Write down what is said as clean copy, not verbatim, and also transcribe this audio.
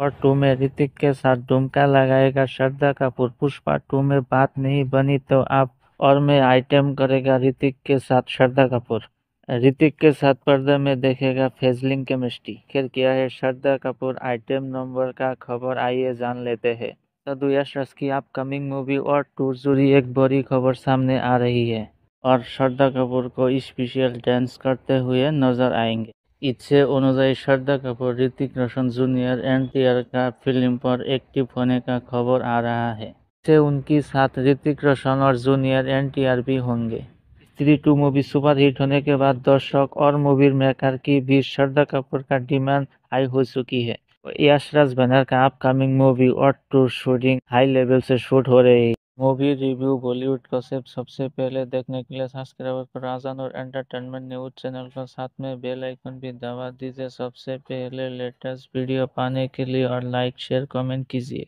और 2 में ऋतिक के साथ ठुमका लगाएगा श्रद्धा कपूर। पुष्पा 2 में बात नहीं बनी तो आप और में आइटम करेगा ऋतिक के साथ श्रद्धा कपूर। ऋतिक के साथ पर्दे में देखेगा फेजलिंग केमिस्ट्री। आखिर क्या है श्रद्धा कपूर आइटम नंबर का खबर, आइए जान लेते हैं। सदु यश की अपकमिंग मूवी और टूर जुड़ी एक बड़ी खबर सामने आ रही है और श्रद्धा कपूर को स्पेशल डांस करते हुए नजर आएंगे। इच्छे अनुसार श्रद्धा कपूर ऋतिक रोशन जूनियर एनटीआर का फिल्म पर एक्टिव होने का खबर आ रहा है। इससे उनके साथ ऋतिक रोशन और जूनियर एनटीआर भी होंगे। स्त्री 2 मूवी सुपरहिट होने के बाद दर्शक और मूवी मेकर की भी श्रद्धा कपूर का डिमांड हाई हो चुकी है। यश राज बैनर का अपकमिंग मूवी और टूर शूटिंग हाई लेवल से शूट हो रही है। मूवी रिव्यू बॉलीवुड गॉसिप सबसे पहले देखने के लिए सब्सक्राइब करो राजन और एंटरटेनमेंट न्यूज चैनल को, साथ में बेल आइकन भी दबा दीजिए सबसे पहले लेटेस्ट वीडियो पाने के लिए, और लाइक शेयर कमेंट कीजिए।